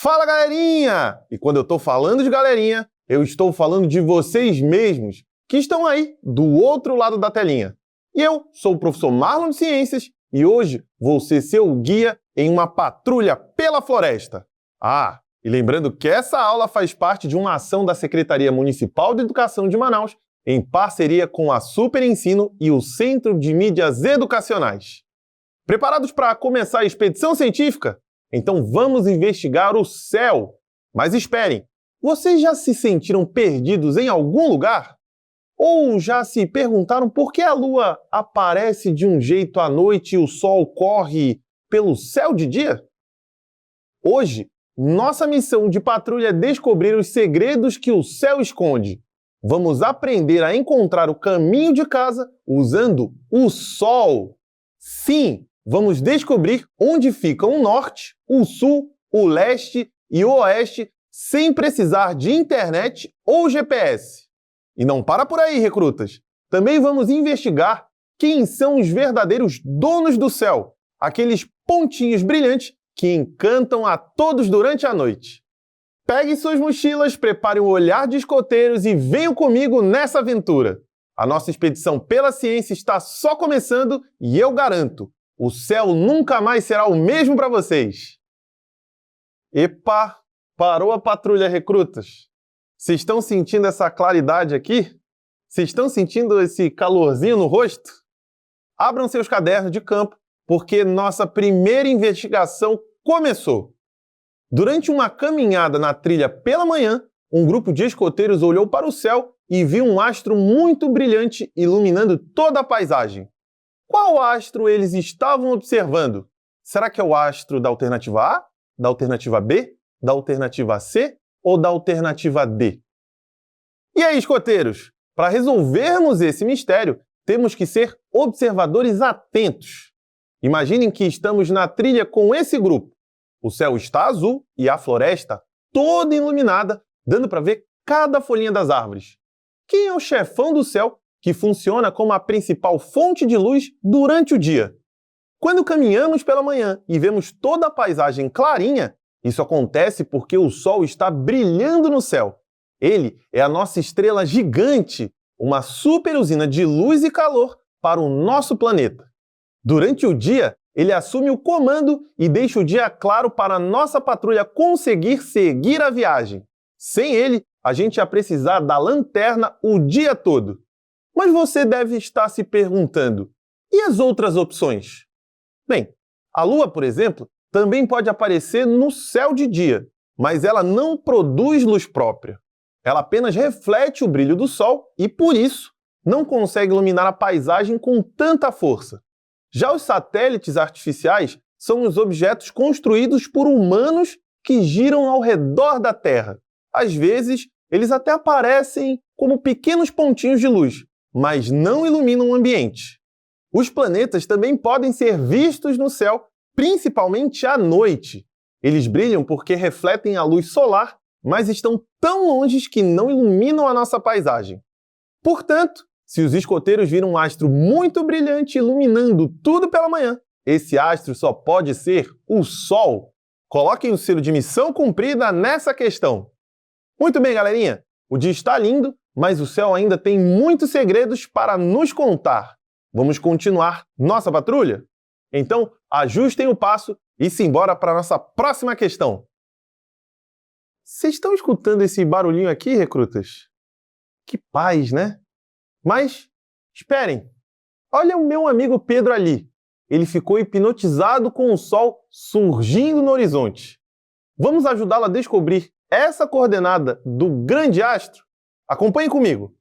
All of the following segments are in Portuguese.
Fala, galerinha! E quando eu estou falando de galerinha, eu estou falando de vocês mesmos, que estão aí do outro lado da telinha. E eu sou o professor Marlon de Ciências e hoje vou ser seu guia em uma patrulha pela floresta. Ah, e lembrando que essa aula faz parte de uma ação da Secretaria Municipal de Educação de Manaus, em parceria com a Super Ensino e o Centro de Mídias Educacionais. Preparados para começar a expedição científica? Então vamos investigar o céu. Mas esperem, vocês já se sentiram perdidos em algum lugar? Ou já se perguntaram por que a Lua aparece de um jeito à noite e o Sol corre pelo céu de dia? Hoje, nossa missão de patrulha é descobrir os segredos que o céu esconde. Vamos aprender a encontrar o caminho de casa usando o Sol. Sim! Vamos descobrir onde ficam o norte, o sul, o leste e o oeste sem precisar de internet ou GPS. E não para por aí, recrutas! Também vamos investigar quem são os verdadeiros donos do céu, aqueles pontinhos brilhantes que encantam a todos durante a noite. Peguem suas mochilas, preparem o olhar de escoteiros e venham comigo nessa aventura. A nossa expedição pela ciência está só começando e eu garanto, o céu nunca mais será o mesmo para vocês. Epa, parou a patrulha, recrutas. Vocês estão sentindo essa claridade aqui? Vocês estão sentindo esse calorzinho no rosto? Abram seus cadernos de campo, porque nossa primeira investigação começou. Durante uma caminhada na trilha pela manhã, um grupo de escoteiros olhou para o céu e viu um astro muito brilhante iluminando toda a paisagem. Qual astro eles estavam observando? Será que é o astro da alternativa A, da alternativa B, da alternativa C ou da alternativa D? E aí, escoteiros? Para resolvermos esse mistério, temos que ser observadores atentos. Imaginem que estamos na trilha com esse grupo. O céu está azul e a floresta toda iluminada, dando para ver cada folhinha das árvores. Quem é o chefão do céu que funciona como a principal fonte de luz durante o dia? Quando caminhamos pela manhã e vemos toda a paisagem clarinha, isso acontece porque o Sol está brilhando no céu. Ele é a nossa estrela gigante, uma super usina de luz e calor para o nosso planeta. Durante o dia, ele assume o comando e deixa o dia claro para a nossa patrulha conseguir seguir a viagem. Sem ele, a gente ia precisar da lanterna o dia todo. Mas você deve estar se perguntando, e as outras opções? Bem, a Lua, por exemplo, também pode aparecer no céu de dia, mas ela não produz luz própria. Ela apenas reflete o brilho do Sol e, por isso, não consegue iluminar a paisagem com tanta força. Já os satélites artificiais são os objetos construídos por humanos que giram ao redor da Terra. Às vezes, eles até aparecem como pequenos pontinhos de luz, mas não iluminam o ambiente. Os planetas também podem ser vistos no céu, principalmente à noite. Eles brilham porque refletem a luz solar, mas estão tão longe que não iluminam a nossa paisagem. Portanto, se os escoteiros viram um astro muito brilhante iluminando tudo pela manhã, esse astro só pode ser o Sol. Coloquem o selo de missão cumprida nessa questão. Muito bem, galerinha. O dia está lindo, mas o céu ainda tem muitos segredos para nos contar. Vamos continuar nossa patrulha? Então, ajustem o passo e simbora para a nossa próxima questão. Vocês estão escutando esse barulhinho aqui, recrutas? Que paz, né? Mas, esperem. Olha o meu amigo Pedro ali. Ele ficou hipnotizado com o Sol surgindo no horizonte. Vamos ajudá-lo a descobrir essa coordenada do grande astro? Acompanhe comigo.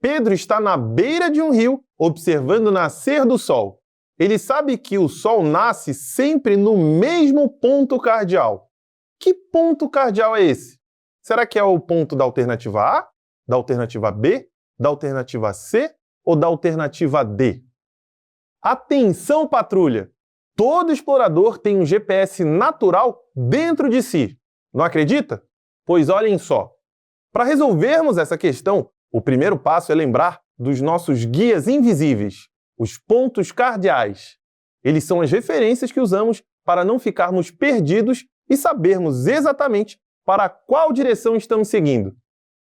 Pedro está na beira de um rio, observando o nascer do Sol. Ele sabe que o Sol nasce sempre no mesmo ponto cardial. Que ponto cardial é esse? Será que é o ponto da alternativa A, da alternativa B, da alternativa C ou da alternativa D? Atenção, patrulha! Todo explorador tem um GPS natural dentro de si. Não acredita? Pois olhem só. Para resolvermos essa questão, o primeiro passo é lembrar dos nossos guias invisíveis, os pontos cardeais. Eles são as referências que usamos para não ficarmos perdidos e sabermos exatamente para qual direção estamos seguindo.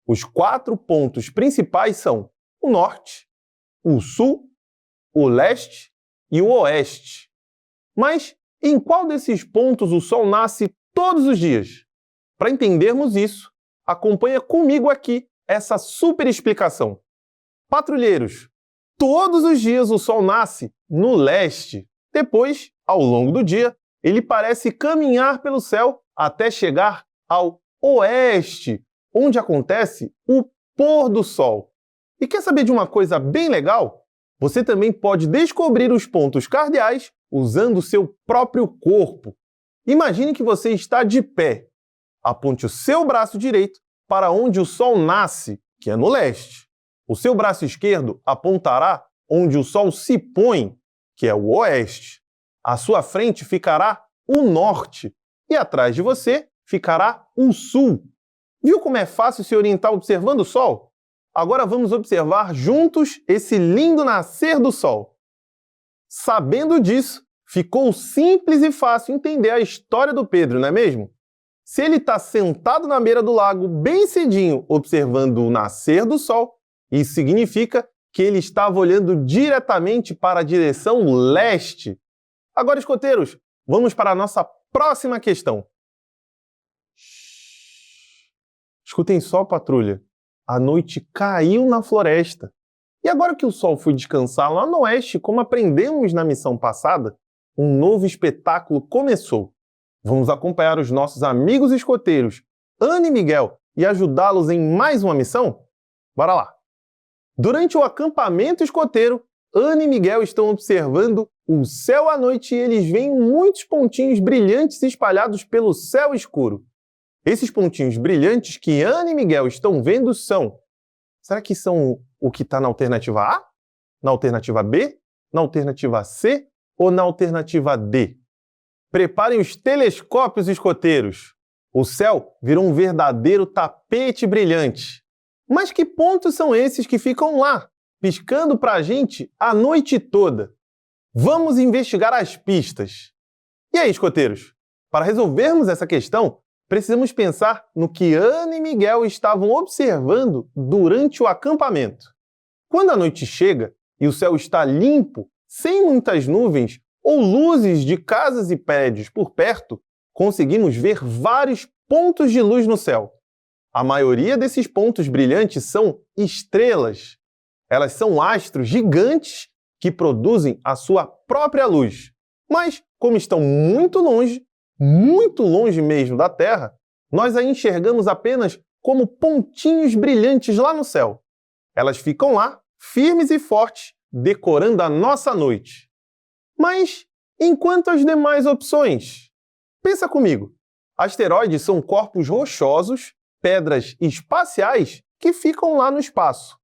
Os 4 pontos principais são o norte, o sul, o leste e o oeste. Mas em qual desses pontos o Sol nasce todos os dias? Para entendermos isso, acompanha comigo aqui essa super explicação. Patrulheiros, todos os dias o Sol nasce no leste. Depois, ao longo do dia, ele parece caminhar pelo céu até chegar ao oeste, onde acontece o pôr do Sol. E quer saber de uma coisa bem legal? Você também pode descobrir os pontos cardeais usando o seu próprio corpo. Imagine que você está de pé. Aponte o seu braço direito para onde o Sol nasce, que é no leste. O seu braço esquerdo apontará onde o Sol se põe, que é o oeste. À sua frente ficará o norte e atrás de você ficará o sul. Viu como é fácil se orientar observando o Sol? Agora vamos observar juntos esse lindo nascer do Sol. Sabendo disso, ficou simples e fácil entender a história do Pedro, não é mesmo? Se ele está sentado na beira do lago bem cedinho, observando o nascer do Sol, isso significa que ele estava olhando diretamente para a direção leste. Agora, escoteiros, vamos para a nossa próxima questão. Escutem só, patrulha. A noite caiu na floresta. E agora que o Sol foi descansar lá no oeste, como aprendemos na missão passada, um novo espetáculo começou. Vamos acompanhar os nossos amigos escoteiros, Ana e Miguel, e ajudá-los em mais uma missão? Bora lá! Durante o acampamento escoteiro, Ana e Miguel estão observando o céu à noite e eles veem muitos pontinhos brilhantes espalhados pelo céu escuro. Esses pontinhos brilhantes que Ana e Miguel estão vendo são... Será que são o que está na alternativa A? Na alternativa B? Na alternativa C? Ou na alternativa D? Preparem os telescópios escoteiros. O céu virou um verdadeiro tapete brilhante. Mas que pontos são esses que ficam lá, piscando para a gente a noite toda? Vamos investigar as pistas. E aí, escoteiros? Para resolvermos essa questão, precisamos pensar no que Ana e Miguel estavam observando durante o acampamento. Quando a noite chega e o céu está limpo, sem muitas nuvens ou luzes de casas e prédios por perto, conseguimos ver vários pontos de luz no céu. A maioria desses pontos brilhantes são estrelas. Elas são astros gigantes que produzem a sua própria luz. Mas, como estão muito longe mesmo da Terra, nós a enxergamos apenas como pontinhos brilhantes lá no céu. Elas ficam lá, firmes e fortes, decorando a nossa noite. Mas, enquanto as demais opções? Pensa comigo. Asteroides são corpos rochosos, pedras espaciais que ficam lá no espaço.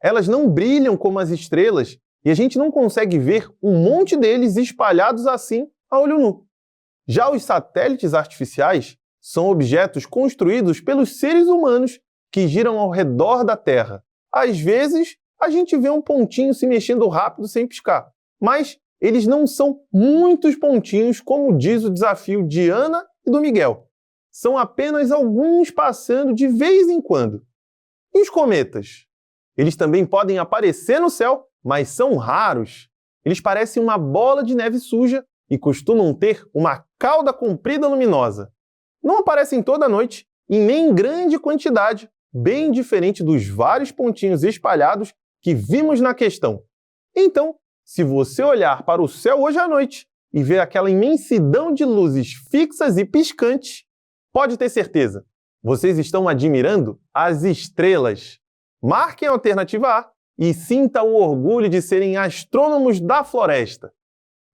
Elas não brilham como as estrelas e a gente não consegue ver um monte deles espalhados assim a olho nu. Já os satélites artificiais são objetos construídos pelos seres humanos que giram ao redor da Terra. Às vezes, a gente vê um pontinho se mexendo rápido sem piscar, mas eles não são muitos pontinhos, como diz o desafio de Ana e do Miguel. São apenas alguns passando de vez em quando. E os cometas? Eles também podem aparecer no céu, mas são raros. Eles parecem uma bola de neve suja e costumam ter uma cauda comprida luminosa. Não aparecem toda noite e nem em grande quantidade, bem diferente dos vários pontinhos espalhados que vimos na questão. Então, se você olhar para o céu hoje à noite e ver aquela imensidão de luzes fixas e piscantes, pode ter certeza, vocês estão admirando as estrelas. Marquem a alternativa A e sintam o orgulho de serem astrônomos da floresta.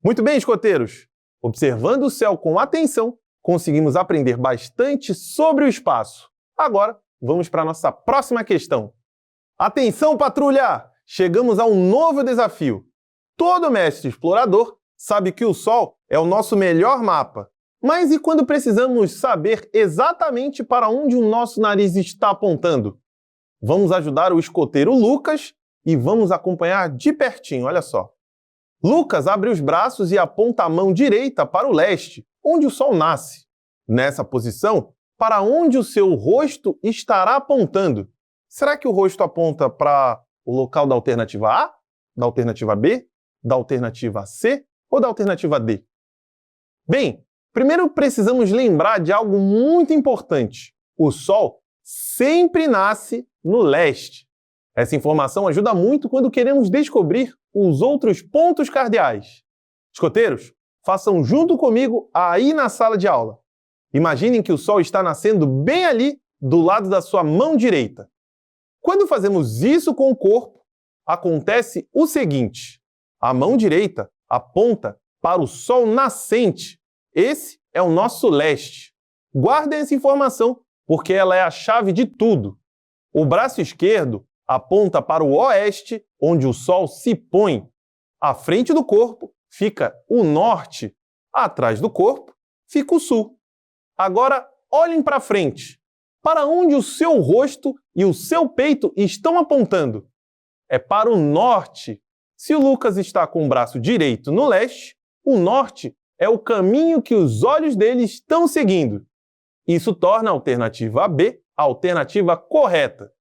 Muito bem, escoteiros! Observando o céu com atenção, conseguimos aprender bastante sobre o espaço. Agora, vamos para a nossa próxima questão. Atenção, patrulha! Chegamos a um novo desafio. Todo mestre explorador sabe que o Sol é o nosso melhor mapa. Mas e quando precisamos saber exatamente para onde o nosso nariz está apontando? Vamos ajudar o escoteiro Lucas e vamos acompanhar de pertinho, olha só. Lucas abre os braços e aponta a mão direita para o leste, onde o Sol nasce. Nessa posição, para onde o seu rosto estará apontando? Será que o rosto aponta para o local da alternativa A, da alternativa B, da alternativa C ou da alternativa D? Bem, primeiro precisamos lembrar de algo muito importante. O Sol sempre nasce no leste. Essa informação ajuda muito quando queremos descobrir os outros pontos cardeais. Escoteiros, façam junto comigo aí na sala de aula. Imaginem que o Sol está nascendo bem ali do lado da sua mão direita. Quando fazemos isso com o corpo, acontece o seguinte: a mão direita aponta para o Sol nascente. Esse é o nosso leste. Guardem essa informação, porque ela é a chave de tudo. O braço esquerdo aponta para o oeste, onde o Sol se põe. À frente do corpo fica o norte, atrás do corpo fica o sul. Agora, olhem para frente. Para onde o seu rosto e o seu peito estão apontando? É para o norte. Se o Lucas está com o braço direito no leste, o norte é o caminho que os olhos dele estão seguindo. Isso torna a alternativa B a alternativa correta.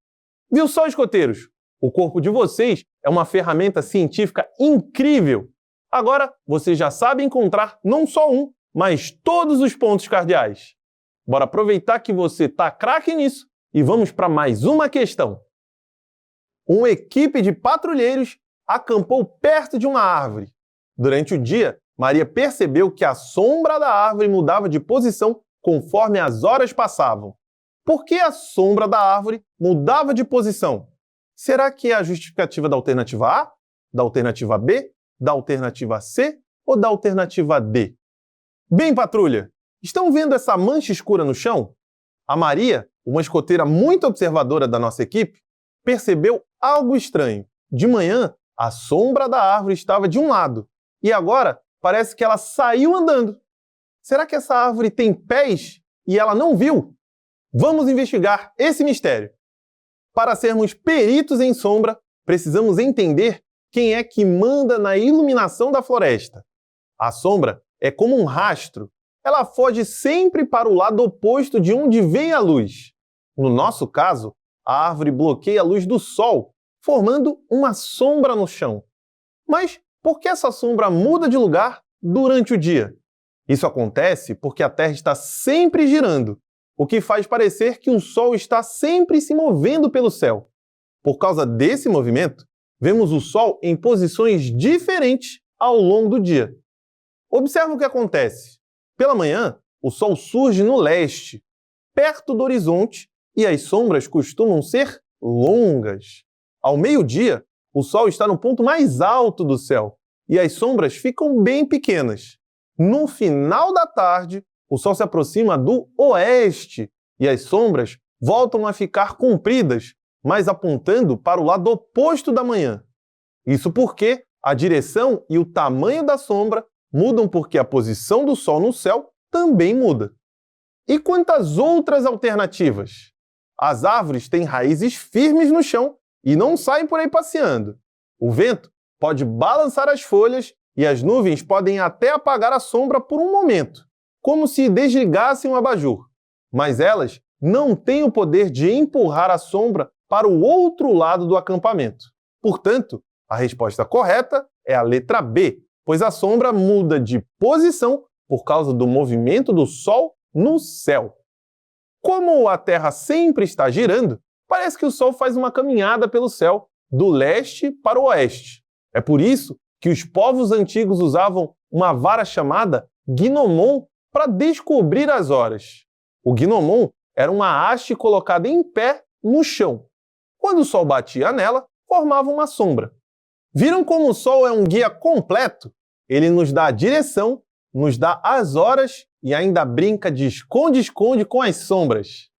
Viu só, escoteiros? O corpo de vocês é uma ferramenta científica incrível. Agora, você já sabe encontrar não só um, mas todos os pontos cardeais. Bora aproveitar que você tá craque nisso e vamos para mais uma questão. Uma equipe de patrulheiros acampou perto de uma árvore. Durante o dia, Maria percebeu que a sombra da árvore mudava de posição conforme as horas passavam. Por que a sombra da árvore mudava de posição? Será que é a justificativa da alternativa A, da alternativa B, da alternativa C ou da alternativa D? Bem, patrulha, estão vendo essa mancha escura no chão? A Maria, uma escoteira muito observadora da nossa equipe, percebeu algo estranho. De manhã, a sombra da árvore estava de um lado e agora parece que ela saiu andando. Será que essa árvore tem pés e ela não viu? Vamos investigar esse mistério. Para sermos peritos em sombra, precisamos entender quem é que manda na iluminação da floresta. A sombra é como um rastro. Ela foge sempre para o lado oposto de onde vem a luz. No nosso caso, a árvore bloqueia a luz do sol, formando uma sombra no chão. Mas por que essa sombra muda de lugar durante o dia? Isso acontece porque a Terra está sempre girando, o que faz parecer que o Sol está sempre se movendo pelo céu. Por causa desse movimento, vemos o Sol em posições diferentes ao longo do dia. Observe o que acontece. Pela manhã, o Sol surge no leste, perto do horizonte, e as sombras costumam ser longas. Ao meio-dia, o Sol está no ponto mais alto do céu, e as sombras ficam bem pequenas. No final da tarde, o Sol se aproxima do oeste, e as sombras voltam a ficar compridas, mas apontando para o lado oposto da manhã. Isso porque a direção e o tamanho da sombra mudam porque a posição do Sol no céu também muda. E quantas outras alternativas? As árvores têm raízes firmes no chão e não saem por aí passeando. O vento pode balançar as folhas e as nuvens podem até apagar a sombra por um momento, como se desligassem um abajur. Mas elas não têm o poder de empurrar a sombra para o outro lado do acampamento. Portanto, a resposta correta é a letra B, pois a sombra muda de posição por causa do movimento do Sol no céu. Como a Terra sempre está girando, parece que o Sol faz uma caminhada pelo céu, do leste para o oeste. É por isso que os povos antigos usavam uma vara chamada gnomon para descobrir as horas. O gnomon era uma haste colocada em pé no chão. Quando o Sol batia nela, formava uma sombra. Viram como o Sol é um guia completo? Ele nos dá a direção, nos dá as horas e ainda brinca de esconde-esconde com as sombras.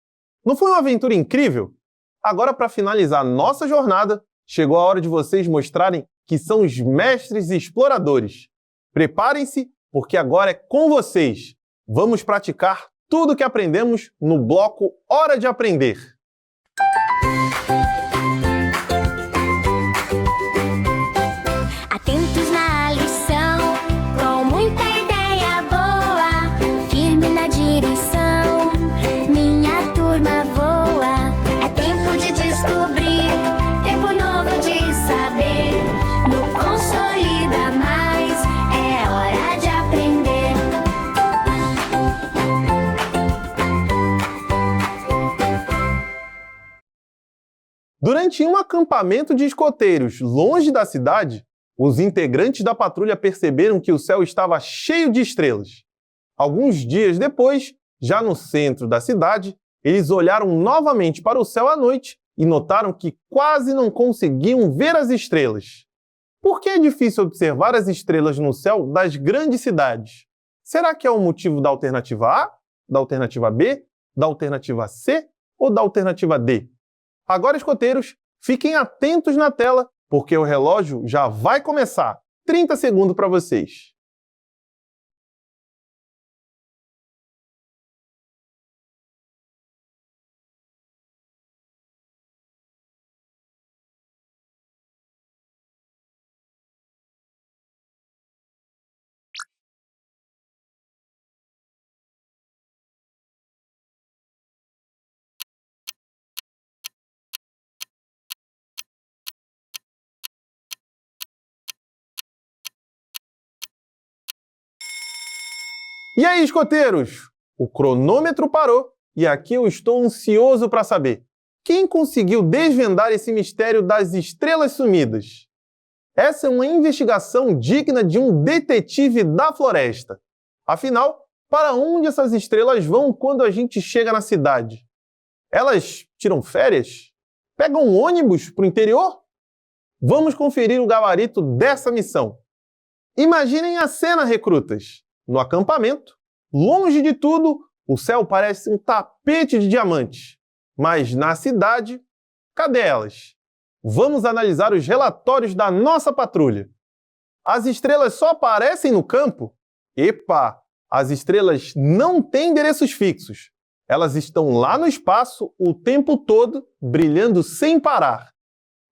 Não foi uma aventura incrível? Agora, para finalizar nossa jornada, chegou a hora de vocês mostrarem que são os mestres exploradores. Preparem-se, porque agora é com vocês. Vamos praticar tudo o que aprendemos no bloco Hora de Aprender. Atentos na lição, com muita ideia boa, firme na direção. Durante um acampamento de escoteiros longe da cidade, os integrantes da patrulha perceberam que o céu estava cheio de estrelas. Alguns dias depois, já no centro da cidade, eles olharam novamente para o céu à noite e notaram que quase não conseguiam ver as estrelas. Por que é difícil observar as estrelas no céu das grandes cidades? Será que é o motivo da alternativa A, da alternativa B, da alternativa C ou da alternativa D? Agora, escoteiros, fiquem atentos na tela, porque o relógio já vai começar. 30 segundos para vocês. E aí, escoteiros? O cronômetro parou e aqui eu estou ansioso para saber. Quem conseguiu desvendar esse mistério das estrelas sumidas? Essa é uma investigação digna de um detetive da floresta. Afinal, para onde essas estrelas vão quando a gente chega na cidade? Elas tiram férias? Pegam um ônibus para o interior? Vamos conferir o gabarito dessa missão. Imaginem a cena, recrutas. No acampamento, longe de tudo, o céu parece um tapete de diamantes. Mas na cidade, cadê elas? Vamos analisar os relatórios da nossa patrulha. As estrelas só aparecem no campo? Epa! As estrelas não têm endereços fixos. Elas estão lá no espaço o tempo todo, brilhando sem parar.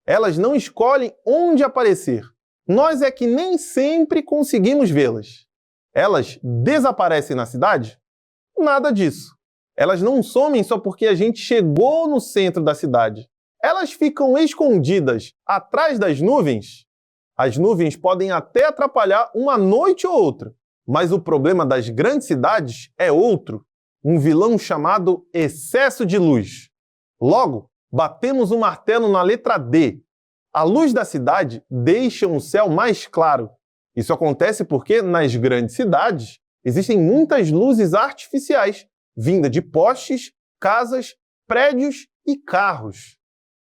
Elas não escolhem onde aparecer. Nós é que nem sempre conseguimos vê-las. Elas desaparecem na cidade? Nada disso. Elas não somem só porque a gente chegou no centro da cidade. Elas ficam escondidas atrás das nuvens? As nuvens podem até atrapalhar uma noite ou outra, mas o problema das grandes cidades é outro, um vilão chamado excesso de luz. Logo, batemos o martelo na letra D. A luz da cidade deixa um céu mais claro. Isso acontece porque, nas grandes cidades, existem muitas luzes artificiais, vindas de postes, casas, prédios e carros.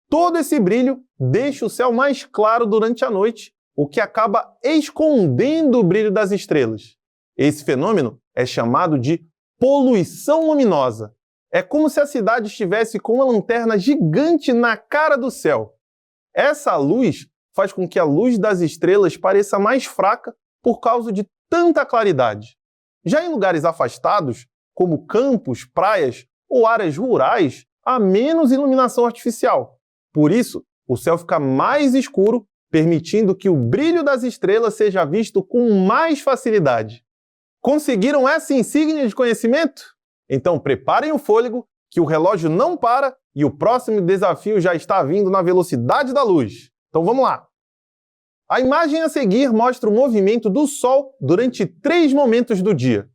Todo esse brilho deixa o céu mais claro durante a noite, o que acaba escondendo o brilho das estrelas. Esse fenômeno é chamado de poluição luminosa. É como se a cidade estivesse com uma lanterna gigante na cara do céu. Essa luz faz com que a luz das estrelas pareça mais fraca por causa de tanta claridade. Já em lugares afastados, como campos, praias ou áreas rurais, há menos iluminação artificial. Por isso, o céu fica mais escuro, permitindo que o brilho das estrelas seja visto com mais facilidade. Conseguiram essa insígnia de conhecimento? Então preparem o fôlego, que o relógio não para e o próximo desafio já está vindo na velocidade da luz. Então vamos lá! A imagem a seguir mostra o movimento do Sol durante 3 momentos do dia.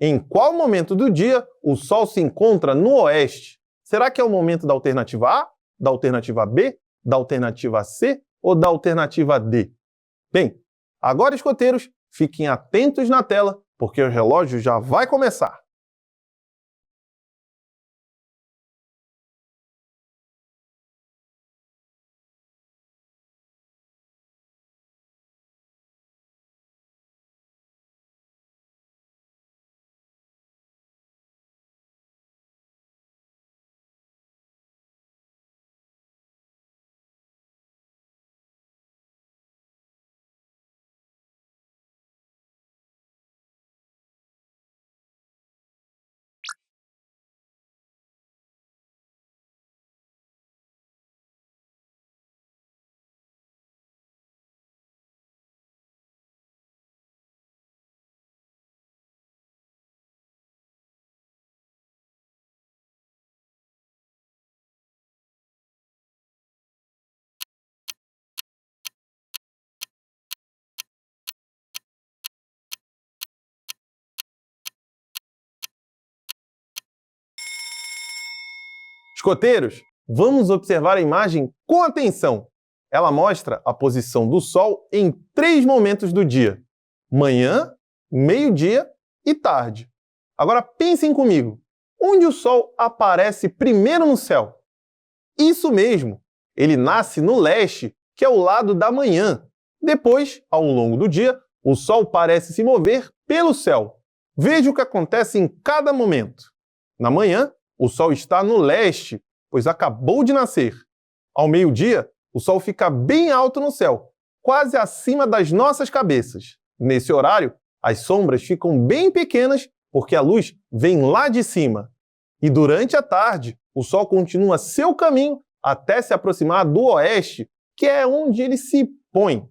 Em qual momento do dia o Sol se encontra no oeste? Será que é o momento da alternativa A, da alternativa B, da alternativa C ou da alternativa D? Bem, agora, escoteiros, fiquem atentos na tela, porque o relógio já vai começar. Escoteiros, Vamos observar a imagem com atenção. Ela mostra a posição do Sol em 3 momentos do dia: manhã, meio-dia e tarde. Agora pensem comigo, onde o Sol aparece primeiro no céu? Isso mesmo, ele nasce no leste, que é o lado da manhã. Depois, ao longo do dia, o Sol parece se mover pelo céu. Veja o que acontece em cada momento. Na manhã, o Sol está no leste, pois acabou de nascer. Ao meio-dia, o Sol fica bem alto no céu, quase acima das nossas cabeças. Nesse horário, as sombras ficam bem pequenas porque a luz vem lá de cima. E durante a tarde, o Sol continua seu caminho até se aproximar do oeste, que é onde ele se põe.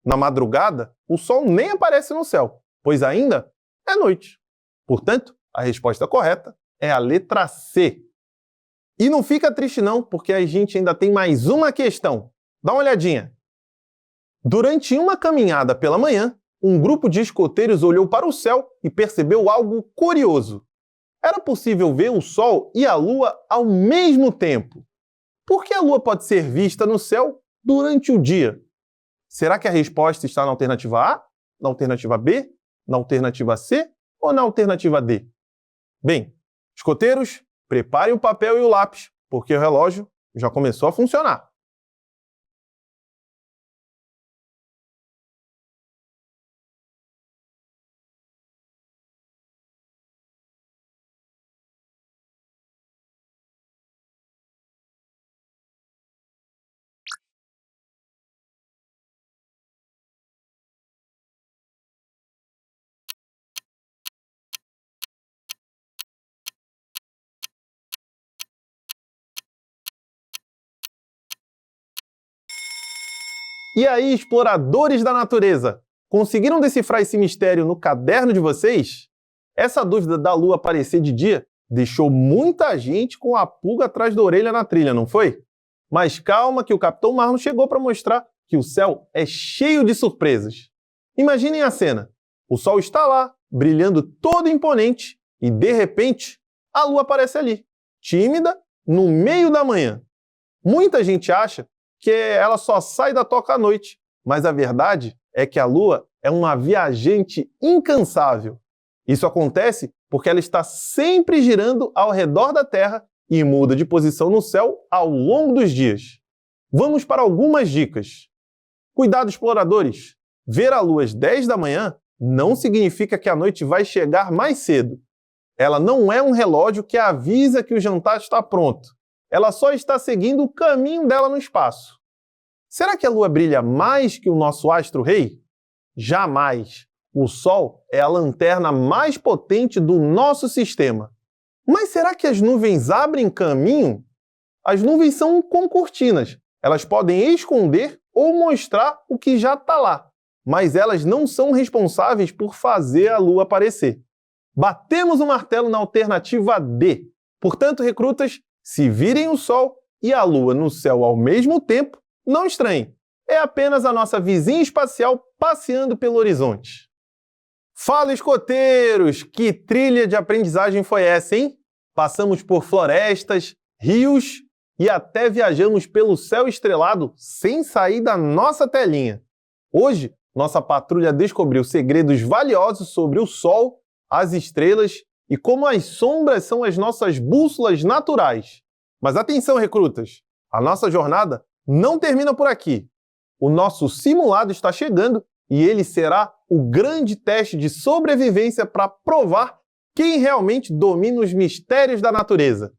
Na madrugada, o Sol nem aparece no céu, pois ainda é noite. Portanto, a resposta correta é a letra C. E não fica triste não, porque a gente ainda tem mais uma questão. Dá uma olhadinha. Durante uma caminhada pela manhã, um grupo de escoteiros olhou para o céu e percebeu algo curioso. Era possível ver o Sol e a Lua ao mesmo tempo. Por que a Lua pode ser vista no céu durante o dia? Será que a resposta está na alternativa A, na alternativa B, na alternativa C ou na alternativa D? Bem, escoteiros, preparem o papel e o lápis, porque o relógio já começou a funcionar. E aí, exploradores da natureza, conseguiram decifrar esse mistério no caderno de vocês? Essa dúvida da Lua aparecer de dia deixou muita gente com a pulga atrás da orelha na trilha, não foi? Mas calma que o Capitão Marlon chegou para mostrar que o céu é cheio de surpresas. Imaginem a cena. O Sol está lá, brilhando todo imponente, e de repente, a Lua aparece ali, tímida, no meio da manhã. Muita gente acha que ela só sai da toca à noite, mas a verdade é que a Lua é uma viajante incansável. Isso acontece porque ela está sempre girando ao redor da Terra e muda de posição no céu ao longo dos dias. Vamos para algumas dicas. Cuidado, exploradores! Ver a Lua às 10 da manhã não significa que a noite vai chegar mais cedo. Ela não é um relógio que avisa que o jantar está pronto. Ela só está seguindo o caminho dela no espaço. Será que a Lua brilha mais que o nosso astro-rei? Jamais! O Sol é a lanterna mais potente do nosso sistema. Mas será que as nuvens abrem caminho? As nuvens são como cortinas. Elas podem esconder ou mostrar o que já está lá. Mas elas não são responsáveis por fazer a Lua aparecer. Batemos o martelo na alternativa D. Portanto, recrutas, se virem o Sol e a Lua no céu ao mesmo tempo, não estranhem. É apenas a nossa vizinha espacial passeando pelo horizonte. Fala, escoteiros! Que trilha de aprendizagem foi essa, hein? Passamos por florestas, rios e até viajamos pelo céu estrelado sem sair da nossa telinha. Hoje, nossa patrulha descobriu segredos valiosos sobre o Sol, as estrelas e como as sombras são as nossas bússolas naturais. Mas atenção, recrutas! A nossa jornada não termina por aqui. O nosso simulado está chegando e ele será o grande teste de sobrevivência para provar quem realmente domina os mistérios da natureza.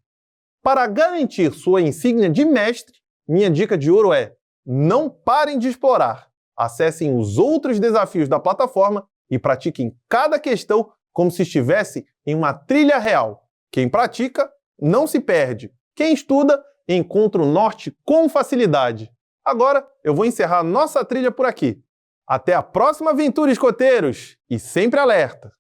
Para garantir sua insígnia de mestre, minha dica de ouro é: não parem de explorar. Acessem os outros desafios da plataforma e pratiquem cada questão como se estivesse em uma trilha real. Quem pratica, não se perde. Quem estuda, encontra o norte com facilidade. Agora, eu vou encerrar nossa trilha por aqui. Até a próxima aventura, escoteiros! E sempre alerta!